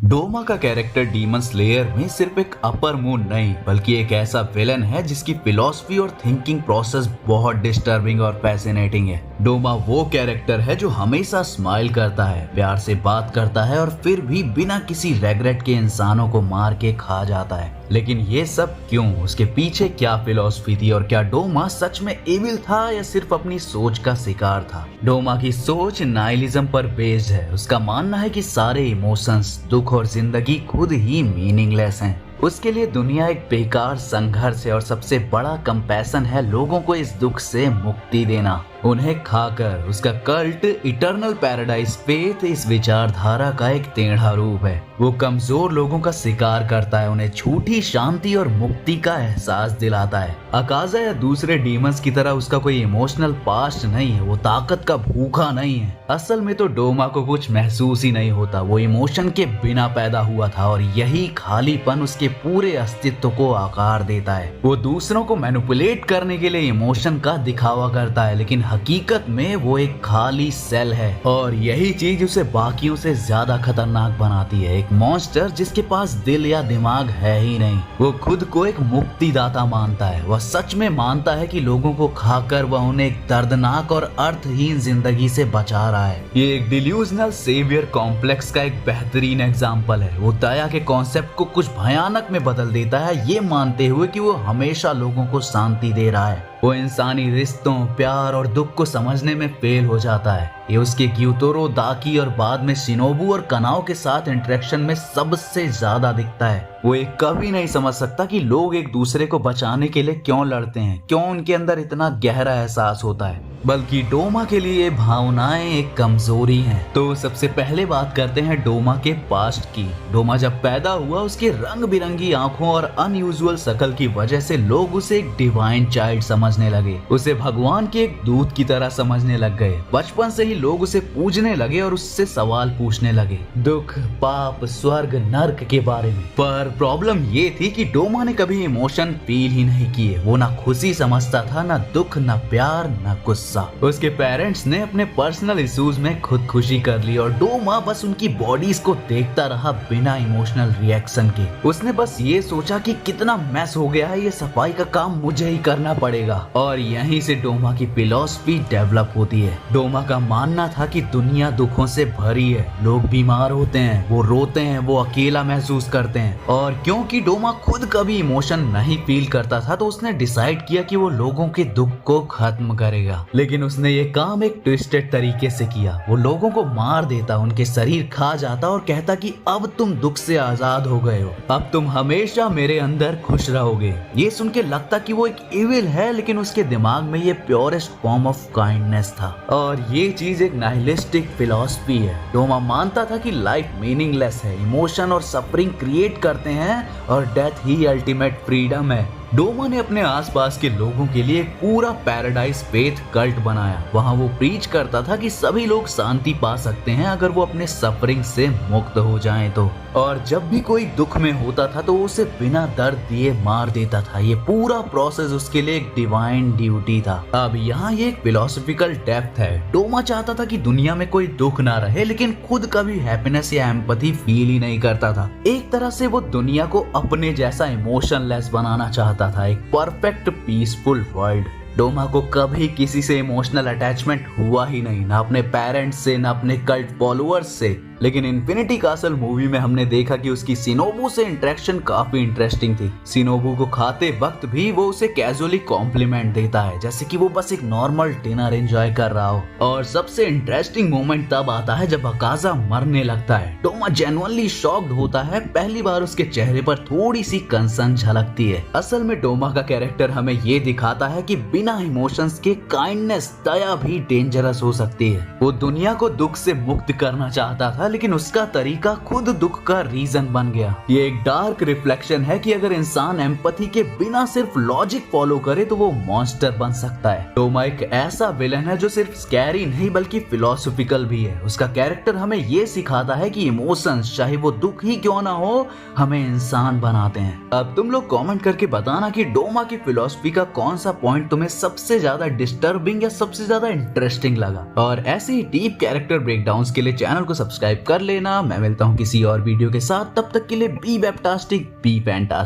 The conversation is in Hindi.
डोमा का कैरेक्टर डीमन स्लेयर में सिर्फ एक अपर मून नहीं बल्कि एक ऐसा विलन है जिसकी फिलॉसफी और थिंकिंग प्रोसेस बहुत डिस्टर्बिंग और फैसिनेटिंग है। डोमा वो कैरेक्टर है जो हमेशा स्माइल करता है, प्यार से बात करता है और फिर भी बिना किसी रेग्रेट के इंसानों को मार के खा जाता है। लेकिन ये सब क्यों? उसके पीछे क्या फिलॉसफी थी और क्या डोमा सच में एविल था या सिर्फ अपनी सोच का शिकार था? डोमा की सोच नाइलिज्म पर बेस्ड है। उसका मानना है कि सारे इमोशंस, दुख और जिंदगी खुद ही मीनिंगलेस हैं। उसके लिए दुनिया एक बेकार संघर्ष है और सबसे बड़ा कंपैशन है लोगों को इस दुख से मुक्ति देना, उन्हें खाकर। उसका कल्ट इटर्नल पैराडाइज फेथ इस विचारधारा का एक टेढ़ा रूप है। वो कमजोर लोगों का शिकार करता है, उन्हें झूठी शांति और मुक्ति का एहसास दिलाता है। अकाजा या दूसरे डीमंस की तरह उसका कोई इमोशनल पास्ट नहीं है, वो ताकत का भूखा नहीं है। असल में तो डोमा को कुछ महसूस ही नहीं होता, वो इमोशन के बिना पैदा हुआ था और यही खालीपन उसके पूरे अस्तित्व को आकार देता है। वो दूसरों को मैनिपुलेट करने के लिए इमोशन का दिखावा करता है, लेकिन हकीकत में वो एक खाली सेल है और यही चीज उसे बाकियों से ज्यादा खतरनाक बनाती है। एक मॉन्स्टर जिसके पास दिल या दिमाग है ही नहीं। वो खुद को एक मुक्तिदाता मानता है, वह सच में मानता है कि लोगों को खाकर वह उन्हें एक दर्दनाक और अर्थहीन जिंदगी से बचा रहा है। ये एक डिल्यूजनल सेवियर कॉम्प्लेक्स का एक बेहतरीन एग्जाम्पल है। वो दया के कॉन्सेप्ट को कुछ भयानक में बदल देता है, ये मानते हुए कि वो हमेशा लोगों को शांति दे रहा है। वो इंसानी रिश्तों, प्यार और दुख को समझने में फेल हो जाता है। ये उसके ग्यूतोरो, दाकी और बाद में शिनोबू और कनाओ के साथ इंटरेक्शन में सबसे ज्यादा दिखता है। वो एक कभी नहीं समझ सकता कि लोग एक दूसरे को बचाने के लिए क्यों लड़ते हैं, क्यों उनके अंदर इतना गहरा एहसास होता है, बल्कि डोमा के लिए भावनाएं एक कमजोरी हैं। तो सबसे पहले बात करते हैं डोमा के पास्ट की। डोमा जब पैदा हुआ उसके रंग बिरंगी आंखों और अनयूजुअल शक्ल की वजह से लोग उसे एक डिवाइन चाइल्ड समझने लगे, उसे भगवान के एक दूत की तरह समझने लग गए। बचपन से ही लोग उसे पूजने लगे और उससे सवाल पूछने लगे, दुख, पाप, स्वर्ग, नर्क के बारे में। पर प्रॉब्लम ये थी कि डोमा ने कभी इमोशन फील ही नहीं किए। वो ना खुशी समझता था, ना दुख, ना प्यार, ना गुस्सा। उसके पेरेंट्स ने अपने पर्सनल इश्यूज में खुदकुशी कर ली और डोमा बस उनकी बॉडीज को देखता रहा बिना इमोशनल रिएक्शन के। उसने बस ये सोचा कि कितना मैस हो गया है, ये सफाई का काम मुझे ही करना पड़ेगा। और यहीं से डोमा की फिलॉसफी डेवलप होती है। डोमा का मानना था कि दुनिया दुखों से भरी है, लोग बीमार होते हैं, वो रोते हैं, वो अकेला महसूस करते हैं। और क्योंकि डोमा खुद कभी इमोशन नहीं फील करता था तो उसने डिसाइड किया कि वो लोगों के दुख को खत्म करेगा। लेकिन उसने ये काम एक ट्विस्टेड तरीके से किया। वो लोगों को मार देता, उनके शरीर खा जाता और कहता कि अब तुम दुख से आजाद हो गए हो, अब तुम हमेशा मेरे अंदर खुश रहोगे। ये सुन के लगता कि वो एक इविल है, लेकिन उसके दिमाग में ये प्योरेस्ट फॉर्म ऑफ काइंडनेस था। और ये चीज एक नाइलिस्टिक फिलॉसफी है। डोमा मानता था कि लाइफ मीनिंगलेस है, इमोशन और सफरिंग क्रिएट करते हैं और डेथ ही अल्टीमेट फ्रीडम है। डोमा ने अपने आसपास के लोगों के लिए एक पूरा पैराडाइज फेथ कल्ट बनाया। वहां वो प्रीच करता था कि सभी लोग शांति पा सकते हैं अगर वो अपने सफरिंग से मुक्त हो जाएं तो। और जब भी कोई दुख में होता था तो उसे बिना दर्द दिए मार देता था। ये पूरा प्रोसेस उसके लिए एक डिवाइन ड्यूटी था। अब यहाँ ये एक फिलोसॉफिकल डेप्थ है। डोमा चाहता था कि दुनिया में कोई दुख ना रहे, लेकिन खुद कभी हैप्पीनेस या एम्पैथी फील ही नहीं करता था। एक तरह से वो दुनिया को अपने जैसा इमोशनलेस बनाना चाहता था, एक परफेक्ट पीसफुल वर्ल्ड। डोमा को कभी किसी से इमोशनल अटैचमेंट हुआ ही नहीं, ना अपने पेरेंट्स से, ना अपने कल्ट फॉलोअर्स से। लेकिन इन्फिनिटी कासल मूवी में हमने देखा कि उसकी शिनोबू से इंटरेक्शन काफी इंटरेस्टिंग थी। शिनोबू को खाते वक्त भी वो उसे कैजुअली कॉम्प्लीमेंट देता है, जैसे कि वो बस एक नॉर्मल डिनर एंजॉय कर रहा हो। और सबसे इंटरेस्टिंग मोमेंट तब आता है जब अकाजा मरने लगता है। डोमा जेन्युइनली शॉक्ड होता है, पहली बार उसके चेहरे पर थोड़ी सी कंसर्न झलकती है। असल में डोमा का कैरेक्टर हमें ये दिखाता है कि बिना इमोशंस के काइंडनेस, दया भी डेंजरस हो सकती है। वो दुनिया को दुख से मुक्त करना चाहता था, लेकिन उसका तरीका खुद दुख का रीजन बन गया। ये एक डार्क रिफ्लेक्शन है कि अगर इंसान एम्पैथी के बिना सिर्फ लॉजिक फॉलो करे तो वो मॉन्स्टर बन सकता है। डोमा एक ऐसा विलन है जो सिर्फ स्कैरी नहीं बल्कि फिलोसॉफिकल भी है। उसका कैरेक्टर हमें ये सिखाता है कि इमोशंस, चाहे वो दुख ही क्यों ना हो, हमें इंसान बनाते हैं। अब तुम लोग कमेंट करके बताना कि डोमा की फिलोसफी का कौन सा पॉइंट तुम्हें सबसे ज्यादा डिस्टर्बिंग या सबसे ज्यादा इंटरेस्टिंग लगा। और ऐसे ही डीप कैरेक्टर ब्रेकडाउन्स के लिए चैनल को सब्सक्राइब सब्सक्राइब कर लेना। मैं मिलता हूँ किसी और वीडियो के साथ, तब तक के लिए बी वेबटास्टिक, बी फैंटास्टिक।